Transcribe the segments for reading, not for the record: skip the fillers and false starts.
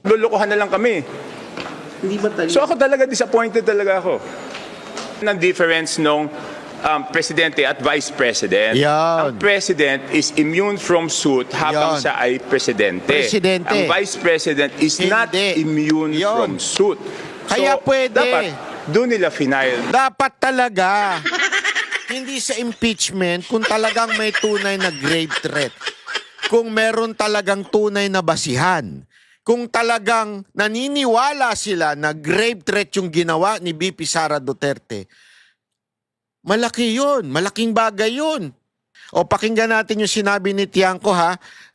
lulukuhan na lang kami. Hindi ba tayo? So ako talaga, disappointed talaga ako. Ng difference nung presidente at vice president. Yan. Ang president is immune from suit habang Yan. siya ay presidente. Presidente. Ang vice president is not Hindi. immune Yan. from suit. Kaya pwede. Dapat doon nila final. Dapat talaga. Hindi sa impeachment kung talagang may tunay na grave threat. Kung meron talagang tunay na basihan. Kung talagang naniniwala sila na grave threat yung ginawa ni VP Sara Duterte. Malaki yun. Malaking bagay yun. O pakinggan natin yung sinabi ni Tiangco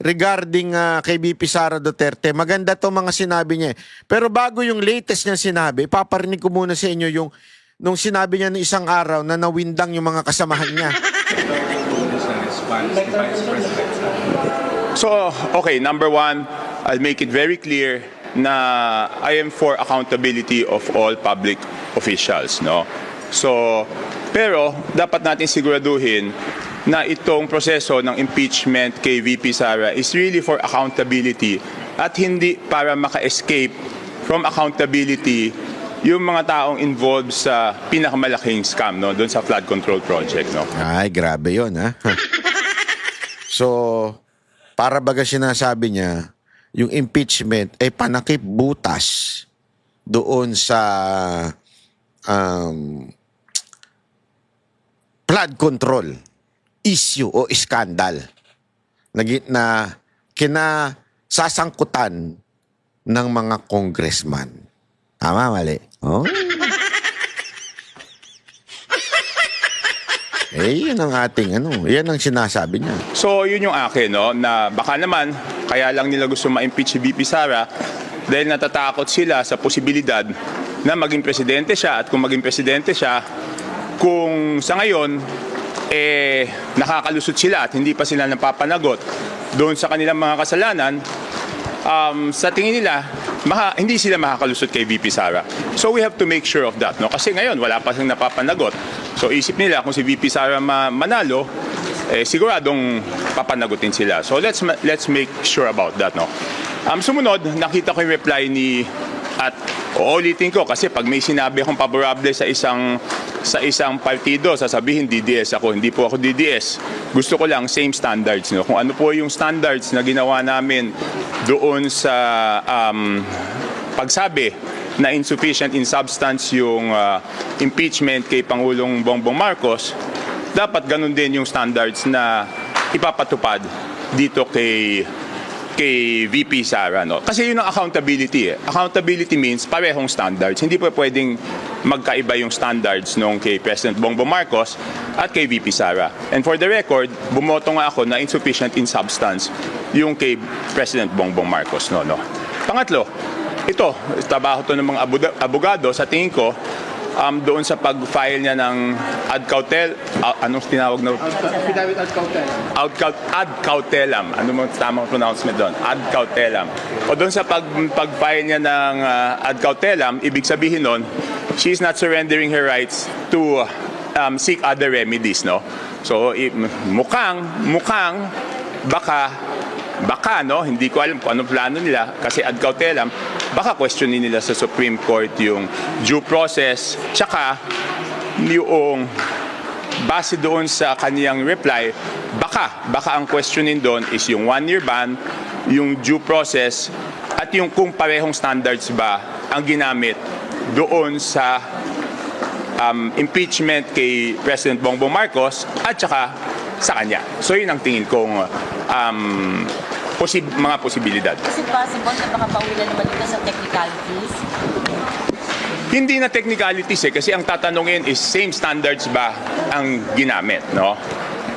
regarding kay VP Sara Duterte. Maganda to mga sinabi niya. Pero bago yung latest niya sinabi, paparinig ko muna sa inyo yung nung sinabi niya ng isang araw na nawindang yung mga kasamahan niya. So, okay, number one, I'll make it very clear na I am for accountability of all public officials, no? So, pero dapat natin siguraduhin na itong proseso ng impeachment kay VP Sara is really for accountability at hindi para maka-escape from accountability yung mga taong involved sa pinakamalaking scam, no, doon sa flood control project, no. Ay, grabe yun, So, para baga sinasabi niya, yung impeachment ay panakip butas doon sa flood control issue o iskandal na kinasasangkutan ng mga congressman. Tama, mali? Oh. Yun ang ating yan ang sinasabi niya. So, yun yung akin, no, na baka naman, kaya lang nila gusto ma-impeach si VP Sara dahil natatakot sila sa posibilidad na maging presidente siya at kung maging presidente siya, kung sa ngayon, nakakalusot sila at hindi pa sila napapanagot doon sa kanilang mga kasalanan, sa tingin nila, hindi sila makakalusot kay VP Sara. So we have to make sure of that, no? Kasi ngayon, wala pa silang napapanagot. So isip nila kung si VP Sara manalo, siguradong papanagutin sila. So let's make sure about that, no? Sumunod, nakita ko yung reply ni at uulitin ko kasi pag may sinabi akong favorable sa isang partido, sasabihin DDS ako. Hindi po ako DDS. Gusto ko lang same standards, no? Kung ano po yung standards na ginawa namin doon sa pagsabi na insufficient in substance yung impeachment kay Pangulong Bongbong Marcos, dapat ganun din yung standards na ipapatupad dito kay VP Sara, no? Kasi yun ang accountability. Accountability means parehong standards. Hindi pa pwedeng magkaiba yung standards nung kay President Bongbong Marcos at kay VP Sara. And for the record, bumoto nga ako na insufficient in substance yung kay President Bongbong Marcos, no. Pangatlo, ito, trabaho to ng mga abogado, sa tingin ko, doon sa pag-file niya ng ad cautelam, anong tinawag na? Affidavit ad cautelam. Ad cautelam. Ano mo tamang pronouncement doon? Ad cautelam. O doon sa pag-file niya ng ad cautelam, ibig sabihin noon, she is not surrendering her rights to seek other remedies, no? So, mukhang, baka, no? Hindi ko alam kung anong plano nila kasi ad cautelam, baka questionin nila sa Supreme Court yung due process, tsaka yung base doon sa kaniyang reply, baka ang questionin doon is yung 1-year ban, yung due process, at yung kung parehong standards ba ang ginamit doon sa impeachment kay President Bongbong Marcos at tsaka sa kanya. So yun ang tingin kong mga posibilidad. Is it possible na baka pauwilan naman dito sa technicalities? Hindi na technicalities kasi ang tatanungin is same standards ba ang ginamit, no?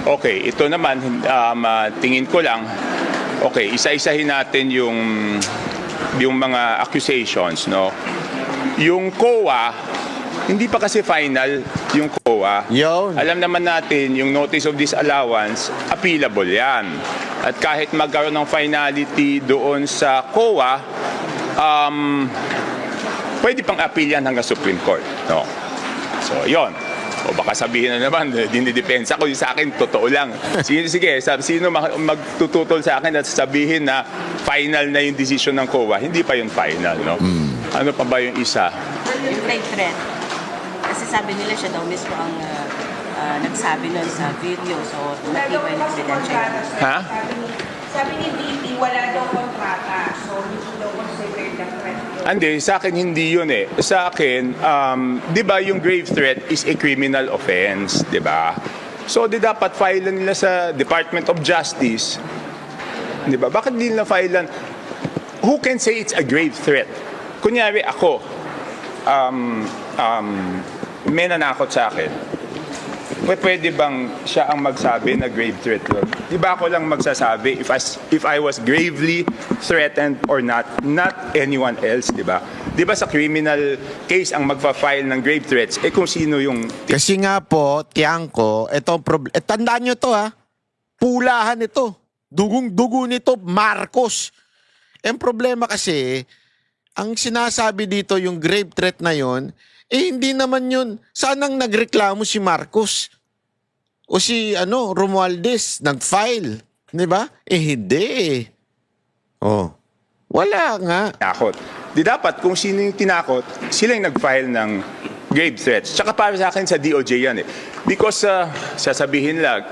Okay, ito naman tingin ko lang, okay, isa-isahin natin yung mga accusations, no? Yung COA, hindi pa kasi final yung COA. Yun. Alam naman natin yung notice of disallowance, appealable yan. At kahit magkaroon ng finality doon sa COA, pwede pang appeal yan hanggang Supreme Court, no? So, yon. O baka sabihin na naman, dinidepensa ko, yung sa akin, totoo lang. Sige, sino magtututol sa akin at sabihin na final na yung decision ng COA? Hindi pa yung final, no? Ano pa ba yung isa? Yung grave threat. Kasi sabi nila siya daw mismo ang nagsabi nun sa video. So, matibay na credential. Ha? Sabi ni VP, wala daw kontrata. So, hindi daw considered the threat yun. Hindi, sa akin hindi yun eh. Sa akin, di ba yung grave threat is a criminal offense, di ba? So, dapat file nila sa Department of Justice. Di ba? Bakit di nila file? Who can say it's a grave threat? Kunyari ako, may nanakot sa akin. Pwede bang siya ang magsabi na grave threat yun? Di ba ako lang magsasabi if I was gravely threatened or not anyone else, di ba? Di ba sa criminal case ang magpa-file ng grave threats, kung sino yung... Kasi nga po, Tiangco, tandaan nyo to ha, pulahan ito. Dugong-dugo nito, Marcos. Ang problema kasi, ang sinasabi dito yung grave threat na yon, hindi naman yun. Sanang nagreklamo si Marcos o si Romualdez nag-file, 'di ba? Hindi. Oh. Wala nga. Tinakot. Di dapat kung sino yung tinakot, sila yung nag-file ng grave threats. Tsaka para sa akin sa DOJ yan eh. Because sasabihin lang,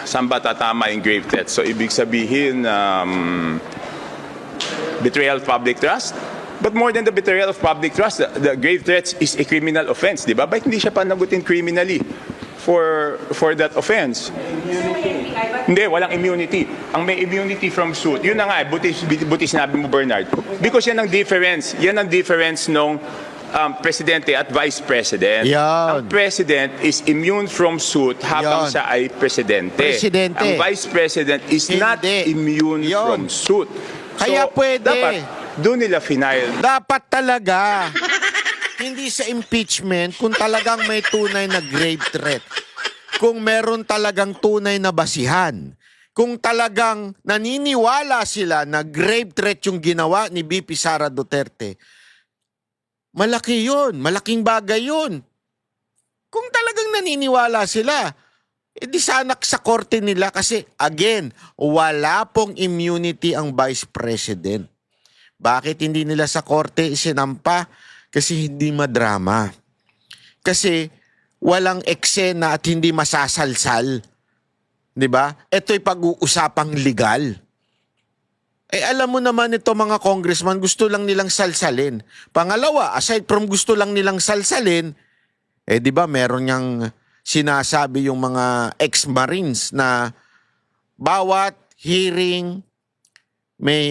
saan ba tatama yung grave threats? So ibig sabihin, betrayal of public trust? But more than the betrayal of public trust, the grave threats is a criminal offense, di ba? Bakit hindi siya panagutin criminally for that offense? Hindi, walang immunity. Ang may immunity from suit, yun na nga, buti sinabi mo, Bernard. Because yan ang difference. Yan ang difference nung presidente at vice president. Yan. Ang president is immune from suit habang Yan. siya ay presidente. Presidente. Ang vice president is not Hindi. immune Yan. from suit. Kaya pwede. Dapat, doon nila final. Dapat talaga. Hindi sa impeachment kung talagang may tunay na grave threat. Kung meron talagang tunay na basihan. Kung talagang naniniwala sila na grave threat yung ginawa ni VP Sara Duterte. Malaki yun. Malaking bagay yun. Kung talagang naniniwala sila, di sana sa korte nila kasi, again, wala pong immunity ang Vice President. Bakit hindi nila sa korte isinampa? Kasi hindi madrama. Kasi walang eksena at hindi masasalsal. 'Di ba? Ito'y pag-uusapang legal. Alam mo naman ito mga congressman, gusto lang nilang salsalin. Pangalawa, aside from gusto lang nilang salsalin, 'di ba meron niyang sinasabi yung mga ex-marines na bawat hearing may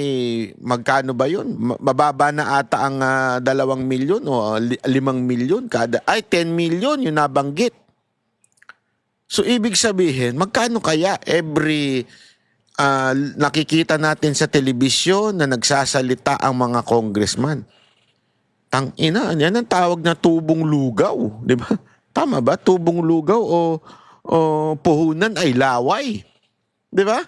magkano ba yun? Mababa na ata ang 2 milyon o 5 milyon kada. 10 milyon yung nabanggit. So ibig sabihin, magkano kaya every nakikita natin sa telebisyon na nagsasalita ang mga congressman? Tangina, yan ang tawag na tubong lugaw, di ba? Tama ba? Tubong lugaw o puhunan ay laway. Di ba?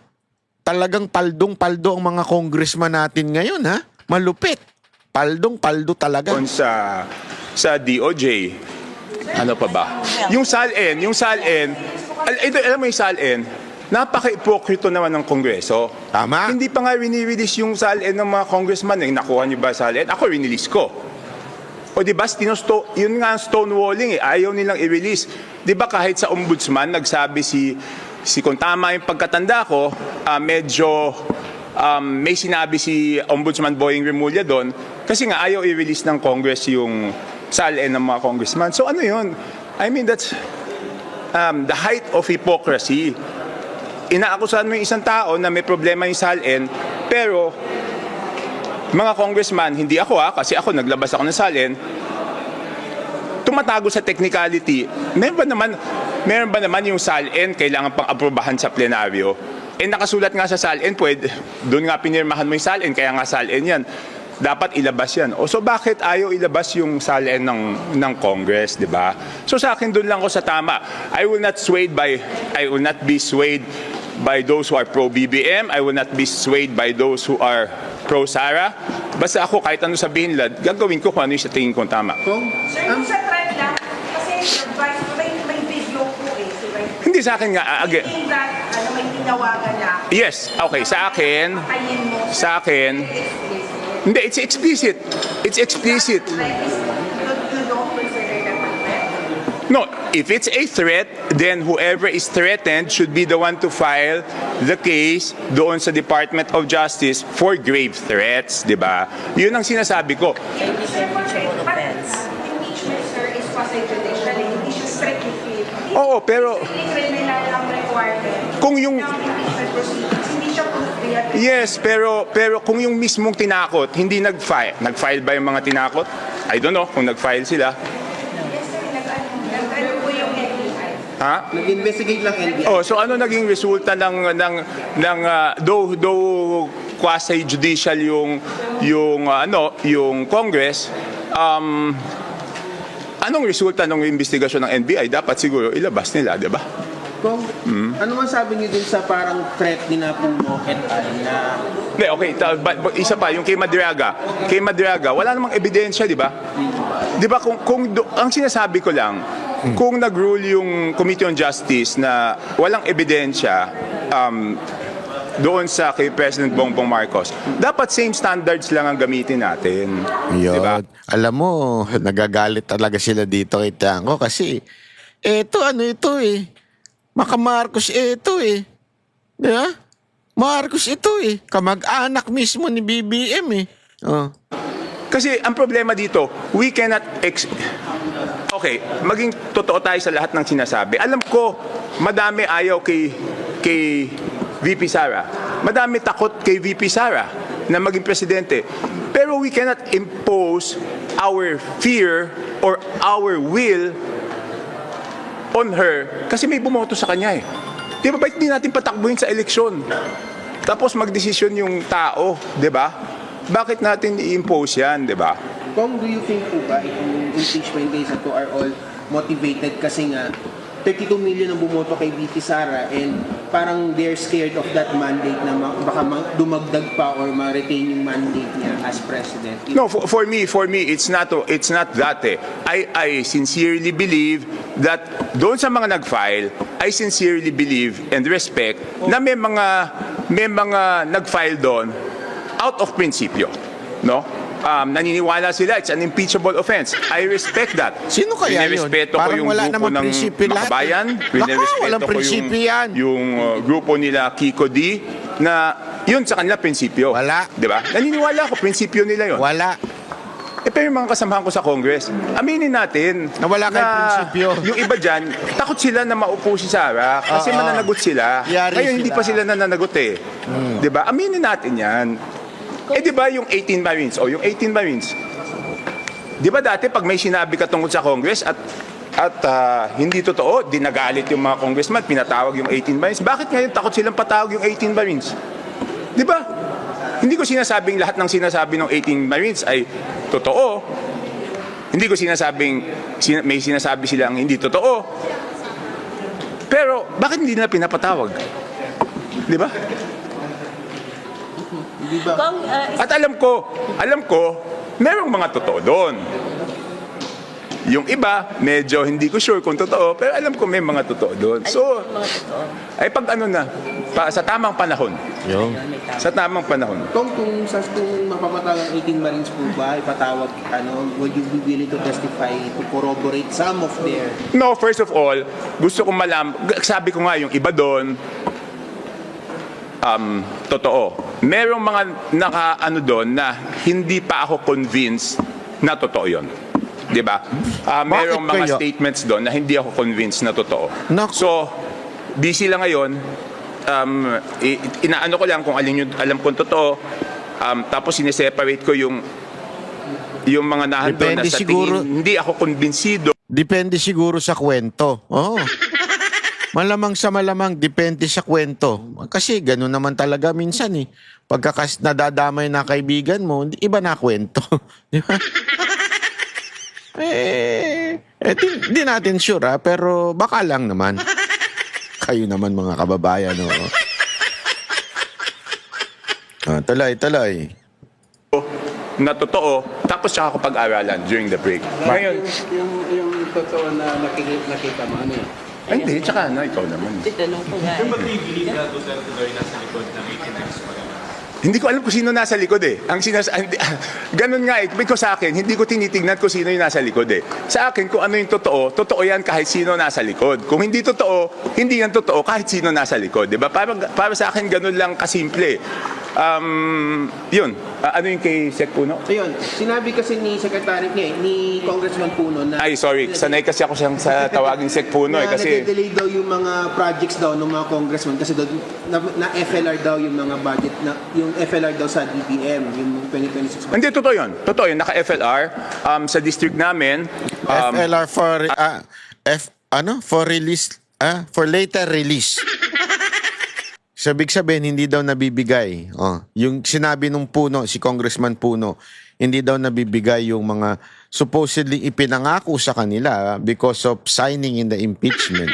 Talagang paldong-paldo ang mga congressman natin ngayon, ha? Malupit. Paldong-paldo talaga. Sa DOJ, ano pa ba? Yung SALN, alam mo yung SALN, napaka-ipokrito naman ng Kongreso. Tama. Hindi pa nga rini-release yung SALN ng mga congressman. Nakuha niyo ba SALN? Ako rinelease ko. O di ba, yun nga ang stonewalling eh. Ayaw nilang i-release. Di ba kahit sa ombudsman, nagsabi si kung tama yung pagkatanda ko, medyo may sinabi si Ombudsman Boying Remulla doon kasi nga ayaw i-release ng Congress yung SALN ng mga congressman. So ano yun? I mean, that's the height of hypocrisy. Inaakusahan mo yung isang tao na may problema yung SALN, pero mga congressman, hindi ako kasi ako naglabas ako ng SALN, tumatago sa technicality. Meron ba naman yung SALN kailangan pang aprobahan sa plenaryo? Nakasulat nga sa SALN, doon nga pinirmahan mo yung SALN, kaya nga SALN yan. Dapat ilabas yan. So bakit ayaw ilabas yung SALN ng Congress, di ba? So sa akin, doon lang ko sa tama. I will not be swayed by those who are pro-BBM. I will not be swayed by those who are pro-Sara. Basta ako, kahit ano sabihin nila, gagawin ko kung ano yung sa tingin kong tama. Sir, yung sa threat lang, may video po eh. Si Vice Hindi sa akin nga, again. Saying that, may tinawagan na. Yes, okay, sa akin, Patayin mo. sa akin, Explicit. hindi, it's explicit. It's explicit. Like, you don't consider that a threat? No, if it's a threat, then whoever is threatened should be the one to file the case doon sa Department of Justice for grave threats, di ba? Yun ang sinasabi ko. Hindi siya impeachable offense. Impeachment, sir, is quasi-judicial. Hindi siya strictly criminal. Oo, pero Hindi criminal ang requirement. kung yung... Ng impeachment proceedings, hindi siya proof beyond Yes, pero kung yung mismong tinakot, hindi nag-file ba yung mga tinakot? I don't know kung nag-file sila. Yes, sir, nag-ano po yung NBI. Ha? Nag-investigate lang NBI. Oh, so ano naging resulta though quasi judicial yung Congress, anong resulta ng investigasyon ng NBI? Dapat siguro ilabas nila, 'di ba? Kung, ano man sabi niyo dun sa parang threat ni na Puno et al. Na Hindi, okay, isa pa yung kay Madriaga. Kay Madriaga, wala namang ebidensya, 'di ba? 'Di ba ang sinasabi ko lang, kung nag-rule yung Committee on Justice na walang ebidensya doon sa kay President Bongbong Marcos, dapat same standards lang ang gamitin natin. Yun. Di ba? Alam mo, nagagalit talaga sila dito kay Tiangco kasi ito Maka Marcos ito Di ba? Marcos ito kamag-anak mismo ni BBM Oh. Kasi ang problema dito, we cannot okay, maging totoo tayo sa lahat ng sinasabi. Alam ko, madami ayaw kay VP Sara. Madami takot kay VP Sara na maging presidente. Pero we cannot impose our fear or our will on her kasi may bumoto sa kanya Di ba, hindi natin patakbuhin sa eleksyon? Tapos magdesisyon yung tao, di ba? Bakit natin i-impose yan, di ba? Kung do you think po ba itong impeachment case na to are all motivated kasi nga 32 million ang bumoto kay VP Sara and parang they're scared of that mandate na baka dumagdag pa or ma-retain yung mandate niya as president? No, for me, it's not that I sincerely believe that doon sa mga nag-file, I sincerely believe and respect na may mga nag-file doon out of principio, no? Naniniwala sila it's an impeachable offense. I respect that. Sino kaya yun? Rinespeto ko Parang yung wala grupo namang ng prinsipyo lahat Makabayan. Walang Rinespeto ko prinsipyo yan. yung grupo nila Kiko D na yun sa kanila prinsipyo. Wala. Di ba? Naniniwala ako prinsipyo nila yun. Wala. Pero yung mga kasamahan ko sa Congress, aminin natin Na wala kayong prinsipyo. Yung iba dyan, takot sila na maupo si Sara kasi Oo. mananagot sila. Yari Ngayon hindi sila. pa sila nananagot Di ba? Aminin natin yan. Di ba yung 18 Marines? Yung 18 Marines, di ba dati pag may sinabi ka tungkol sa Congress at hindi totoo, dinagalit yung mga congressman, pinatawag yung 18 Marines. Bakit ngayon takot silang patawag yung 18 Marines? Di ba? Hindi ko sinasabing lahat ng sinasabi ng 18 Marines ay totoo. Hindi ko sinasabing may sinasabi silang hindi totoo. Pero bakit hindi nila pinapatawag? Di ba? Kung, At alam ko, merong mga totoo doon. Yung iba, medyo hindi ko sure kung totoo, pero alam ko may mga totoo doon. So, mga totoo. ay pag sa tamang panahon. Yung. Sa tamang panahon. Kung mapapatawag ang 18 Marines po ba, ipatawag, would you be willing to testify to corroborate some of their... No, first of all, gusto kong sabi ko nga yung iba doon, totoo. Merong mga doon na hindi pa ako convinced na totoo yun. Di ba? Merong Bakit mga kaya? statements doon na hindi ako convinced na totoo. Naku. So, busy lang ngayon. Inaano ko lang kung alin yung alam kong totoo. Tapos sineseparate ko yung mga nahan doon na Depende sa siguro. tingin hindi ako kumbinsido. Depende siguro sa kwento. Malamang sa malamang, depende sa kwento. Kasi gano'n naman talaga minsan Pagkakas nadadamay na kaibigan mo, iba na kwento. Di ba? Di natin sure pero baka lang naman. Kayo naman mga kababayan. Tuloy. Na totoo, tapos saka ko pag-aralan during the break. Ngayon, yung totoo na nakita mo? Ano yun? Ay, hindi, tsaka ikaw naman. Titanong ko nga. But do you believe that Duterte daw yung nasa likod ng 18 pa rin? Hindi ko alam kung sino nasa likod eh. Ganun nga eh. Because sa akin, hindi ko tinitignan kung sino yung nasa likod eh. Sa akin, kung ano yung totoo, totoo yan kahit sino nasa likod. Kung hindi totoo, hindi yan totoo kahit sino nasa likod. Diba? Para sa akin, ganun lang kasimple. Yun. Ano yung kay Sec Puno? Ayun, sinabi kasi ni Secretary niya, ni Congressman Puno na... Ay, sorry. Sanay kasi ako siyang sa tawaging Sec Puno eh. na Kasi nade-delay daw yung mga projects daw ng mga congressman kasi daw na FLR daw yung mga budget na yung FLR daw sa DBM yung 2026 budget. hindi, totoo yun. Totoo yun. Naka-FLR. Sa district namin, FLR for for release for later release. So, big sabihin, hindi daw nabibigay. Yung sinabi nung Puno, si Congressman Puno, hindi daw nabibigay yung mga supposedly ipinangako sa kanila because of signing in the impeachment.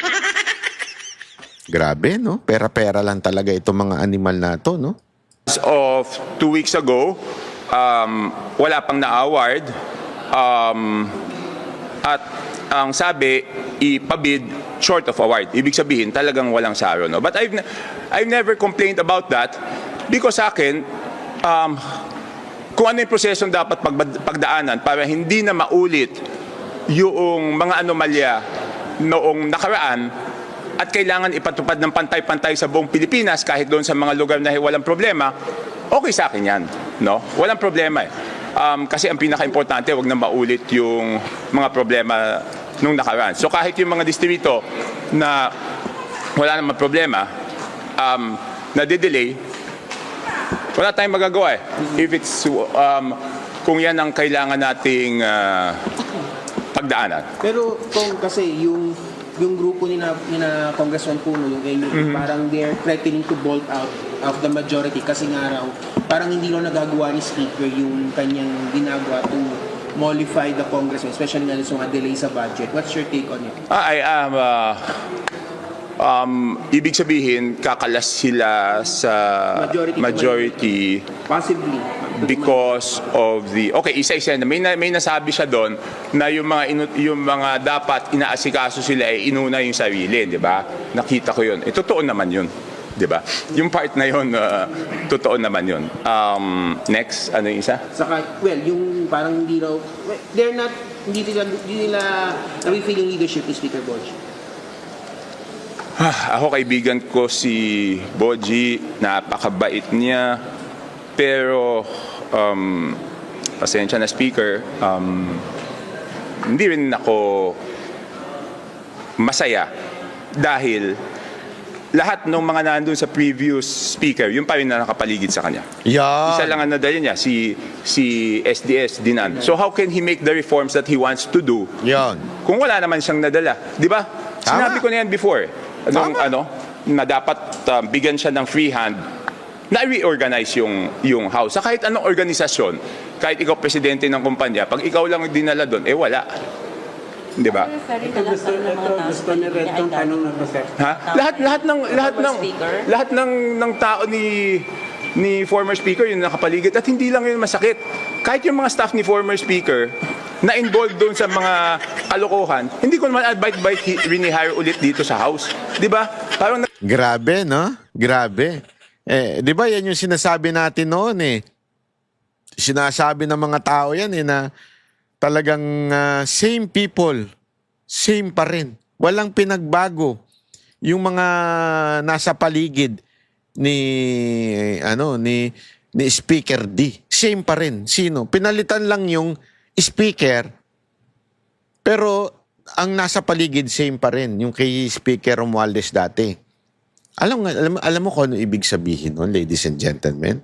Grabe, no? Pera-pera lang talaga itong mga animal na to, no? as of 2 weeks ago, wala pang na-award. At ang sabi, ipabid short of award. Ibig sabihin, talagang walang saro. No? But I've never complained about that because sa akin, kung ano yung prosesong dapat pagdaanan para hindi na maulit yung mga anomalya noong nakaraan at kailangan ipatupad ng pantay-pantay sa buong Pilipinas kahit doon sa mga lugar na walang problema, okay sa akin yan. No? Walang problema eh. Kasi ang pinaka-importante, wag na maulit yung mga problema nung nakaraan. So kahit yung mga distrito na wala namang problema, na-delay, wala tayong magagawa eh. If it's, kung yan ang kailangan nating pagdaanan. Pero kung kasi yung grupo ni na Congressman Puno, yung AUP, parang they're threatening to bolt out of the majority kasi nga raw, parang hindi lang nagagawa ni Speaker yung kanyang ginagawa to mollify the Congress, especially nga sa mga delay sa budget. What's your take on it? I am, ibig sabihin, kakalas sila sa majority Possibly. because of the isa-isa na may nasabi siya doon na yung mga dapat inaasikaso sila ay inuna yung sarili, di ba? Nakita ko yun. Totoo naman yun, di ba? Yung part na yun, totoo naman yun. Next, ano yung isa? Saka, well, yung parang hindi raw, hindi nila na-feel yung leadership ni Speaker Bosch. Ako kaibigan ko si Boji, napakabait niya. Pero, pasensya na speaker, hindi rin ako masaya dahil lahat ng mga nandun sa previous speaker, yung pa rin na nakapaligid sa kanya. Yeah. Isa lang ang nadala niya, si SDS Dinan. So how can he make the reforms that he wants to do Yan. kung wala naman siyang nadala? Di ba? Sinabi ko na yan before. Na dapat bigyan siya ng free hand na reorganize yung house. Sa kahit anong organisasyon, kahit ikaw presidente ng kumpanya, pag ikaw lang dinala doon, wala. Di ba? Gusto ni Red tong tanong na to, sir. Ha? Lahat ng tao ni former speaker yung nakapaligid at hindi lang yun masakit. Kahit yung mga staff ni former speaker na involved doon sa mga kalokohan, hindi ko naman bite rinihire ulit dito sa house. Di ba? Parang Grabe, no? Grabe. Di ba yan yung sinasabi natin noon eh. Sinasabi ng mga tao yan na talagang same people, same pa rin. Walang pinagbago. Yung mga nasa paligid ni Speaker D, same pa rin. Sino? Pinalitan lang yung speaker, pero ang nasa paligid same pa rin, yung kay Speaker Romualdez dati. Alam mo kung ano ibig sabihin nun, ladies and gentlemen?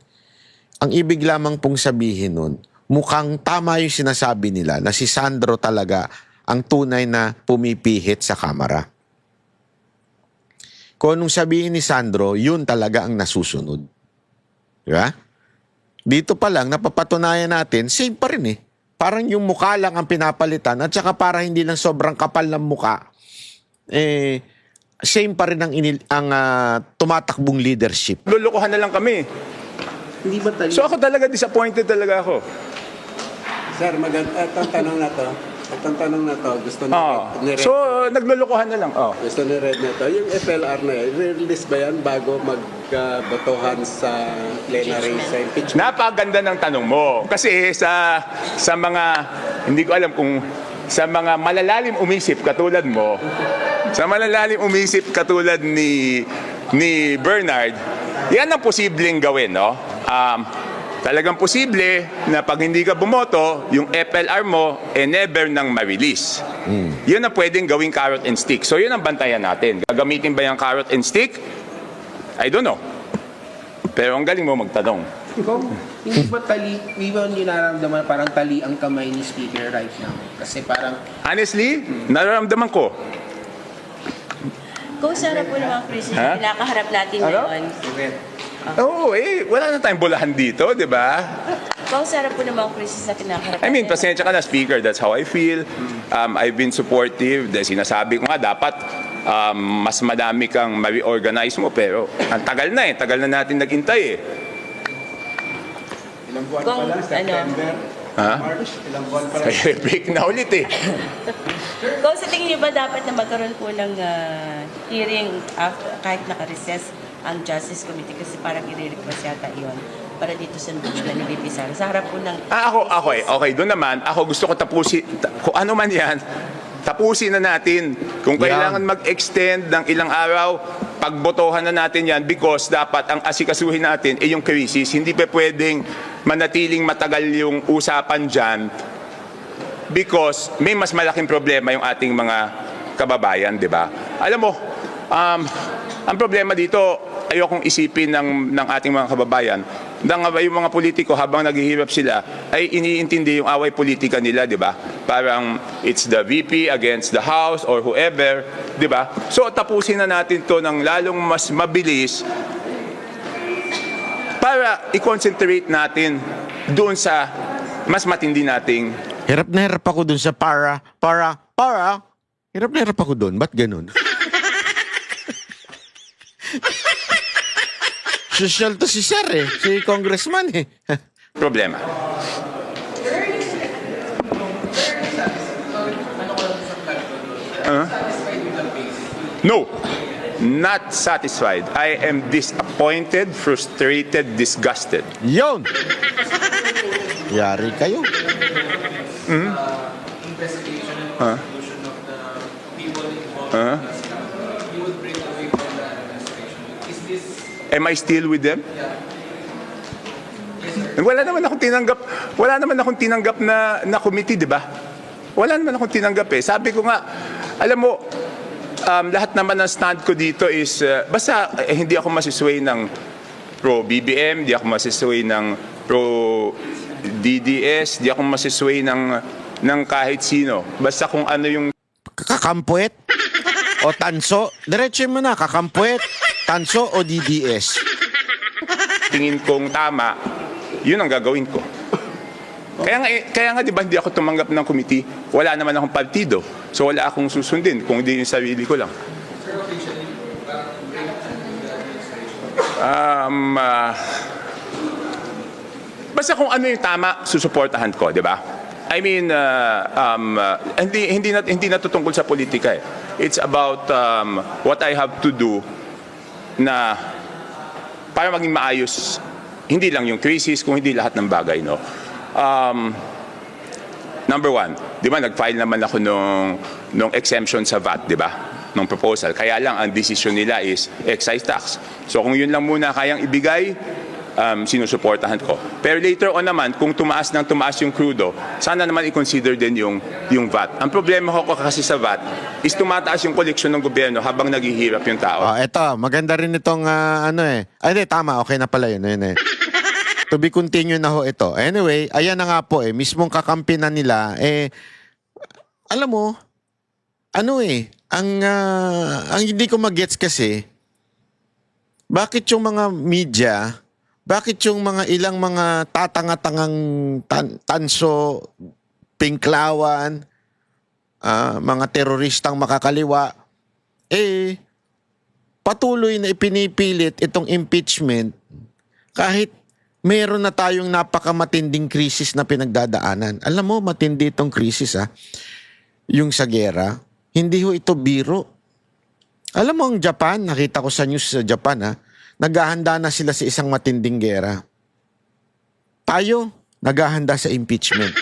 Ang ibig lamang pong sabihin nun, mukhang tama yung sinasabi nila na si Sandro talaga ang tunay na pumipihit sa kamera. Kung anong sabihin ni Sandro, yun talaga ang nasusunod. Diba? Dito pa lang, napapatunayan natin, same pa rin eh. Parang yung mukha lang ang pinapalitan at saka para hindi lang sobrang kapal ng mukha, same pa rin ang tumatakbong leadership. lulukuhan na lang kami. Hindi ba tayo? So ako talaga disappointed talaga ako. Sir, itong tanong na to, Itong tanong na to, gusto ni Red, So, naglulukuhan na lang. gusto ni Red na to. Yung FLR na yan, release ba yan bago magbotohan sa plenary sa impeachment? Napaganda ng tanong mo. Kasi sa mga, hindi ko alam kung sa mga malalalim umisip katulad mo, sa malalalim umisip katulad ni Bernard, yan ang posibleng gawin, no? Talagang posible na pag hindi ka bumoto, yung FLR mo never nang ma-release. Yun ang pwedeng gawing carrot and stick. So yun ang bantayan natin. Gagamitin ba yung carrot and stick? I don't know. Pero ang galing mo magtanong. Kung hindi ba hindi ba nyo nararamdaman parang tali ang kamay ni Speaker right now? Kasi parang Honestly, nararamdaman ko. Kung sa harap po ng mga crisis Ha? na pinakaharap natin Ano? ngayon, Wala na tayong bulahan dito, di ba? kung sa harap po ng mga crisis na pinakaharap I mean, natin, pasensya ka na, Speaker. That's how I feel. I've been supportive. Sinasabi ko nga, dapat mas madami kang ma-reorganize mo. Pero ang tagal na eh. Tagal na natin naghintay eh. Ilang buwan Kung, pa lang, September, Ha? March, ilang buwan pa lang. Kaya break na ulit eh. Kung sa tingin niyo ba dapat na magkaroon po ng hearing after, kahit naka-recess ang Justice Committee kasi parang i-request yata iyon para dito sa impeachment ni VP Sara. Sa harap po ng... Okay. Doon naman, ako gusto ko tapusin, kung ano man yan, tapusin na natin. Kung kailangan mag-extend ng ilang araw, pagbotohan na natin yan because dapat ang asikasuhin natin ay yung crisis. Hindi pa pwedeng manatiling matagal yung usapan dyan because may mas malaking problema yung ating mga kababayan, di ba? Alam mo, ang problema dito, ayokong isipin ng ating mga kababayan, yung mga politiko habang naghihirap sila ay iniintindi yung away politika nila, di ba? Parang it's the VP against the House or whoever, di ba? So tapusin na natin to ng lalong mas mabilis para i-concentrate natin doon sa mas matindi nating Hirap na hirap ako dun sa para. Hirap na hirap ako dun. Ba't ganun? Social to si Sir eh. Si Congressman eh. problema. No, not satisfied. I am disappointed, frustrated, disgusted. Yon! Yari kayo. Am I still with them? Wala naman akong tinanggap na committee, di ba? Wala naman akong tinanggap eh. Sabi ko nga, alam mo, lahat naman ng stand ko dito is, basta hindi ako masisway ng pro-BBM, hindi ako masisway ng pro-DDS, hindi ako masisway ng kahit sino. Basta kung ano yung Kakampuet? O tanso? Diretso mo na, kakampuet, tanso o DDS? tingin kong tama, yun ang gagawin ko. Kaya nga di ba hindi ako tumanggap ng committee? Wala naman akong partido. So wala akong susundin kung hindi yung sarili ko lang. Basta kung ano yung tama, susuportahan ko, di ba? I mean, hindi natutungkol sa politika eh. It's about what I have to do na para maging maayos, hindi lang yung crisis, kung hindi lahat ng bagay, no? Number one, di ba, nag-file naman ako nung exemption sa VAT, di ba? Nung proposal. Kaya lang, ang decision nila is excise tax. So kung yun lang muna kayang ibigay, sinusuportahan ko. Pero later on naman, kung tumaas yung crudo, sana naman i-consider din yung VAT. Ang problema ko kasi sa VAT is tumataas yung koleksyon ng gobyerno habang naghihirap yung tao. Eto, maganda rin itong hindi, tama, okay na pala yun. To be continue na ho ito. Anyway, ayan na nga po mismong kakampi na nila, alam mo, ang hindi ko mag-gets kasi, bakit yung mga media, bakit yung ilang mga tatanga-tangang tanso, pinklawan, mga teroristang makakaliwa, patuloy na ipinipilit itong impeachment kahit meron na tayong napakamatinding krisis na pinagdadaanan. Alam mo, matindi itong krisis yung sa gera. Hindi ho ito biro. Alam mo ang Japan, nakita ko sa news sa Japan ha, naghahanda na sila sa isang matinding gera. Tayo, naghahanda sa impeachment.